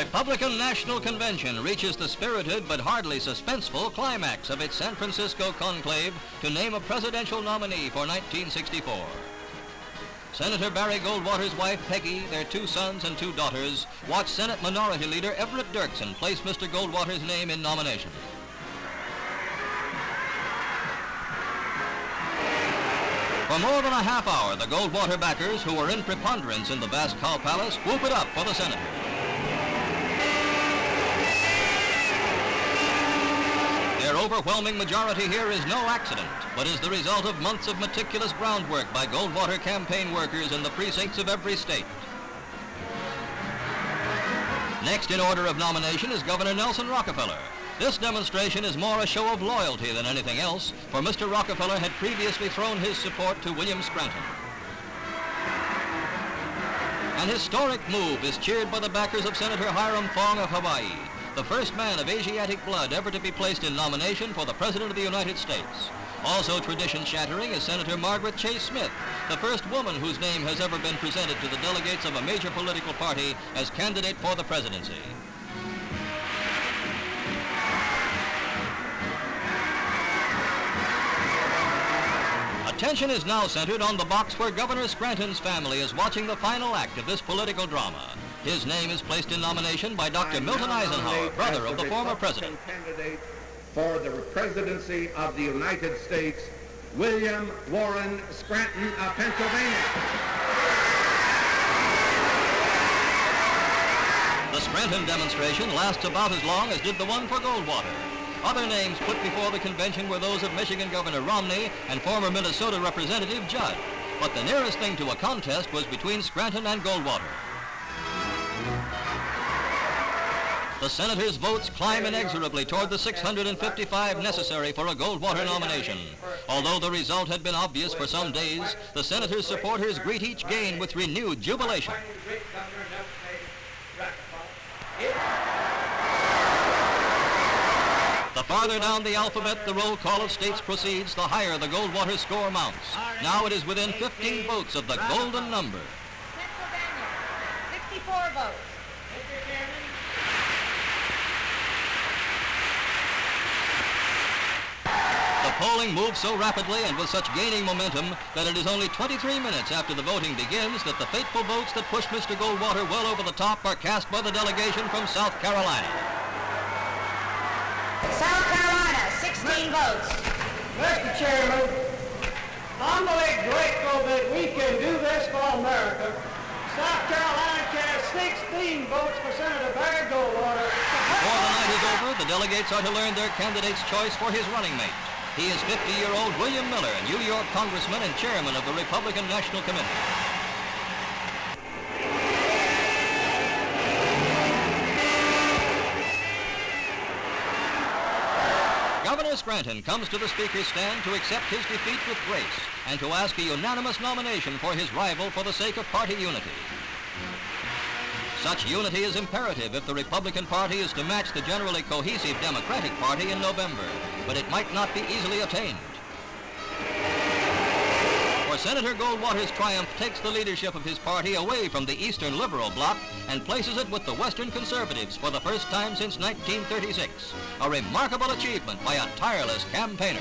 Republican National Convention reaches the spirited but hardly suspenseful climax of its San Francisco conclave to name a presidential nominee for 1964. Senator Barry Goldwater's wife, Peggy, their 2 sons and 2 daughters, watched Senate Minority Leader Everett Dirksen place Mr. Goldwater's name in nomination. For more than a half hour, the Goldwater backers, who were in preponderance in the vast Cow Palace, whoop it up for the senator. Their overwhelming majority here is no accident, but is the result of months of meticulous groundwork by Goldwater campaign workers in the precincts of every state. Next in order of nomination is Governor Nelson Rockefeller. This demonstration is more a show of loyalty than anything else, for Mr. Rockefeller had previously thrown his support to William Scranton. An historic move is cheered by the backers of Senator Hiram Fong of Hawaii, the first man of Asiatic blood ever to be placed in nomination for the President of the United States. Also tradition-shattering is Senator Margaret Chase Smith, the first woman whose name has ever been presented to the delegates of a major political party as candidate for the presidency. Attention is now centered on the box where Governor Scranton's family is watching the final act of this political drama. His name is placed in nomination by Dr. Milton Eisenhower, brother of the former president. Candidate for the presidency of the United States, William Warren Scranton of Pennsylvania. The Scranton demonstration lasts about as long as did the one for Goldwater. Other names put before the convention were those of Michigan Governor Romney and former Minnesota Representative Judd. But the nearest thing to a contest was between Scranton and Goldwater. The senators' votes climb inexorably toward the 655 necessary for a Goldwater nomination. Although the result had been obvious for some days, the senators' supporters greet each gain with renewed jubilation. The farther down the alphabet the roll call of states proceeds, the higher the Goldwater score mounts. Now it is within 15 votes of the golden number. Pennsylvania, 64 votes. The polling moves so rapidly and with such gaining momentum that it is only 23 minutes after the voting begins that the fateful votes that push Mr. Goldwater well over the top are cast by the delegation from South Carolina. South Carolina, 16 votes. Mr. Chairman, I'm really grateful that we can do this for America. South Carolina cast 16 votes for Senator Barry Goldwater. Before the night is over, the delegates are to learn their candidate's choice for his running mate. He is 50-year-old William Miller, New York congressman and chairman of the Republican National Committee. Governor Scranton comes to the Speaker's stand to accept his defeat with grace and to ask a unanimous nomination for his rival for the sake of party unity. Such unity is imperative if the Republican Party is to match the generally cohesive Democratic Party in November, but it might not be easily attained. For Senator Goldwater's triumph takes the leadership of his party away from the Eastern Liberal bloc and places it with the Western Conservatives for the first time since 1936, a remarkable achievement by a tireless campaigner.